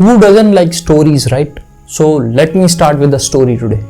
Who doesn't like stories, right? So let me start with the story today.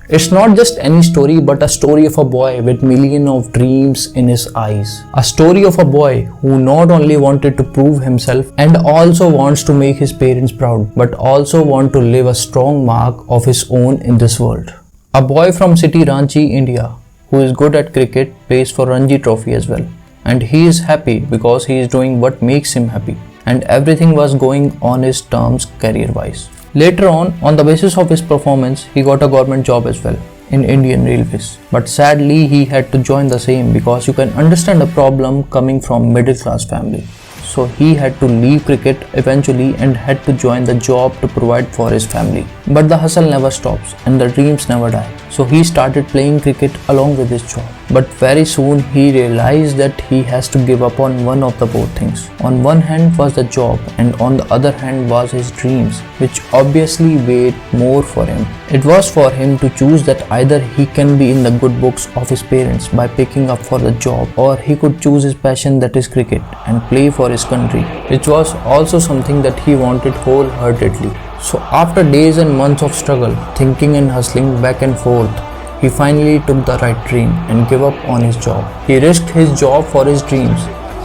It's not just any story, but a story of a boy with millions of dreams in his eyes. A story of a boy who not only wanted to prove himself and also wants to make his parents proud, but also want to leave a strong mark of his own in this world. A boy from city Ranchi, India, who is good at cricket, plays for Ranji Trophy as well. And he is happy because he is doing what makes him happy. And everything was going on his terms career-wise. Later on the basis of his performance, he got a government job as well in Indian Railways. But sadly, he had to join the same because you can understand the problem coming from middle class family. So he had to leave cricket eventually and had to join the job to provide for his family. But the hustle never stops and the dreams never die. So he started playing cricket along with his job. But very soon he realized that he has to give up on one of the both things. On one hand was the job and on the other hand was his dreams, which obviously weighed more for him. It was for him to choose that either he can be in the good books of his parents by picking up for the job, or he could choose his passion, that is cricket, and play for his country, which was also something that he wanted wholeheartedly. So after days and months of struggle, thinking and hustling back and forth, he finally took the right dream and gave up on his job. He risked his job for his dreams,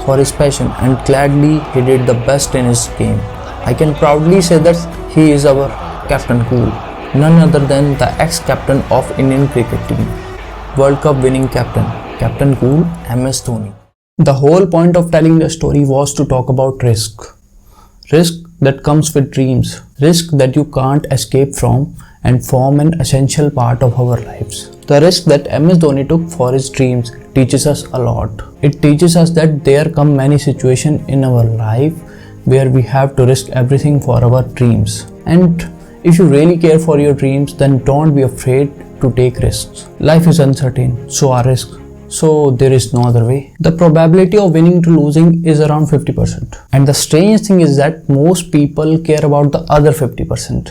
for his passion, and gladly he did the best in his game. I can proudly say that he is our Captain Cool, none other than the ex-captain of Indian cricket team, World Cup winning captain, Captain Cool MS Dhoni. The whole point of telling the story was to talk about risk. Risk that comes with dreams, risk that you can't escape from and form an essential part of our lives. The risk that MS Dhoni took for his dreams teaches us a lot. It teaches us that there come many situations in our life where we have to risk everything for our dreams. And if you really care for your dreams, then don't be afraid to take risks. Life is uncertain, so are risks. So there is no other way. The probability of winning to losing is around 50%. And the strange thing is that most people care about the other 50%.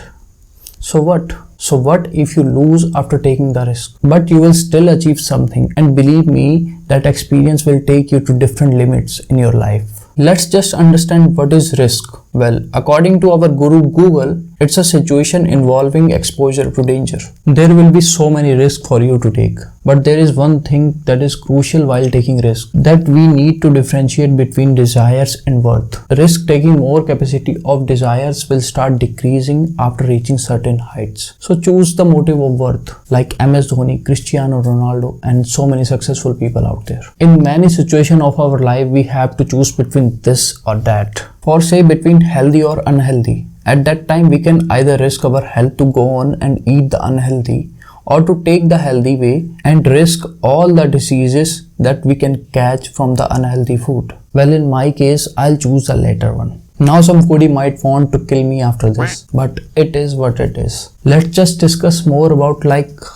So what? So what if you lose after taking the risk? But you will still achieve something, and believe me, that experience will take you to different limits in your life. Let's just understand what is risk. Well, according to our guru Google, it's a situation involving exposure to danger. There will be so many risks for you to take. But there is one thing that is crucial while taking risk, that we need to differentiate between desires and worth. Risk taking more capacity of desires will start decreasing after reaching certain heights. So choose the motive of worth, like MS Dhoni, Cristiano Ronaldo, and so many successful people out there. In many situations of our life, we have to choose between this or that. For say between healthy or unhealthy. At that time, we can either risk our health to go on and eat the unhealthy, or to take the healthy way and risk all the diseases that we can catch from the unhealthy food. Well, in my case, I'll choose the latter one. Now some foodie might want to kill me after this, but it is what it is. Let's just discuss more about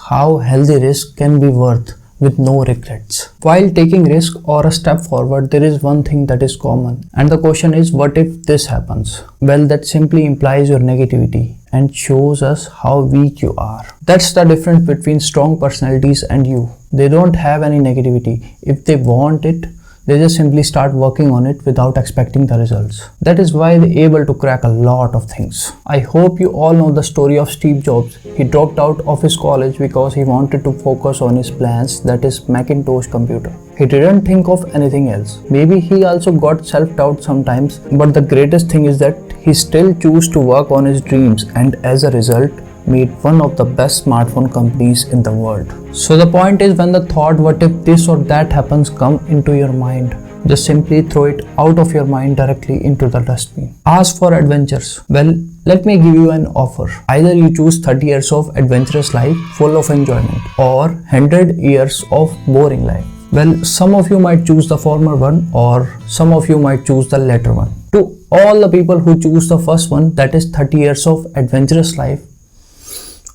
how healthy risk can be worth with no regrets. While taking risk or a step forward, there is one thing that is common, and the question is, what if this happens? Well, that simply implies your negativity and shows us how weak you are. That's the difference between strong personalities and you. They don't have any negativity. If they want it, they just simply start working on it without expecting the results. That is why they're able to crack a lot of things. I hope you all know the story of Steve Jobs. He dropped out of his college because he wanted to focus on his plans, that is Macintosh computer. He didn't think of anything else. Maybe he also got self-doubt sometimes, but the greatest thing is that he still chose to work on his dreams, and as a result, made one of the best smartphone companies in the world. So the point is, when the thought what if this or that happens come into your mind, just simply throw it out of your mind directly into the dustbin. Ask for adventures. Well, let me give you an offer. Either you choose 30 years of adventurous life full of enjoyment, or 100 years of boring life. Well, some of you might choose the former one, or some of you might choose the latter one. To all the people who choose the first one, that is 30 years of adventurous life,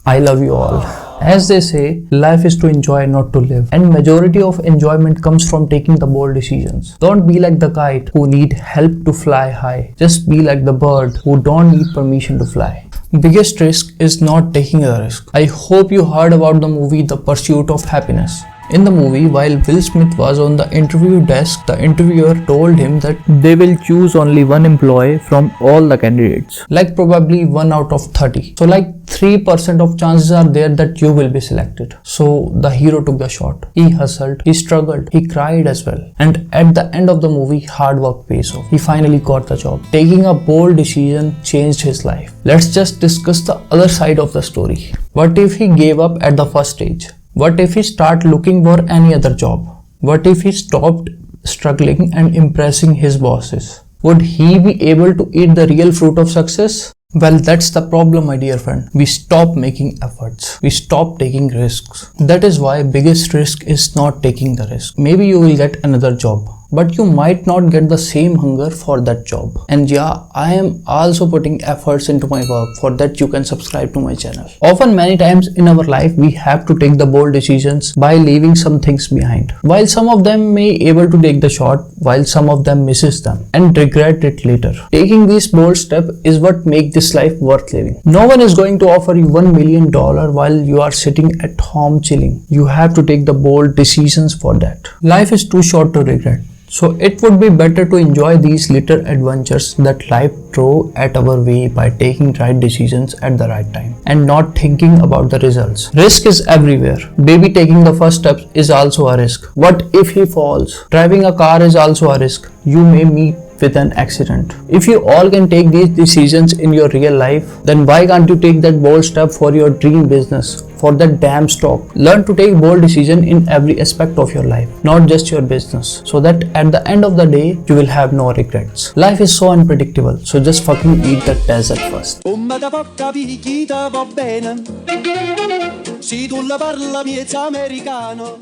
I love you all. As they say, life is to enjoy, not to live. And majority of enjoyment comes from taking the bold decisions. Don't be like the kite who need help to fly high. Just be like the bird who don't need permission to fly. Biggest risk is not taking a risk. I hope you heard about the movie The Pursuit of Happiness. In the movie, while Will Smith was on the interview desk, the interviewer told him that they will choose only one employee from all the candidates, like probably 1 out of 30. So like 3% of chances are there that you will be selected. So the hero took the shot. He hustled, he struggled, he cried as well. And at the end of the movie, hard work pays off. He finally got the job. Taking a bold decision changed his life. Let's just discuss the other side of the story. What if he gave up at the first stage? What if he started looking for any other job? What if he stopped struggling and impressing his bosses? Would he be able to eat the real fruit of success? Well, that's the problem, my dear friend. We stop making efforts. We stop taking risks. That is why biggest risk is not taking the risk. Maybe you will get another job, but you might not get the same hunger for that job. And yeah, I am also putting efforts into my work. For that, you can subscribe to my channel. Often, many times in our life, we have to take the bold decisions by leaving some things behind. While some of them may able to take the shot, while some of them misses them and regret it later. Taking this bold step is what makes this life worth living. No one is going to offer you $1 million while you are sitting at home chilling. You have to take the bold decisions for that. Life is too short to regret. So it would be better to enjoy these little adventures that life throw at our way by taking right decisions at the right time and not thinking about the results. Risk is everywhere. Baby taking the first steps is also a risk. What if he falls? Driving a car is also a risk. You may meet with an accident. If you all can take these decisions in your real life, then why can't you take that bold step for your dream business, for that damn stock? Learn to take bold decision in every aspect of your life, not just your business, so that at the end of the day, you will have no regrets. Life is so unpredictable, so just fucking eat the desert first. Si tu la parla miezza americano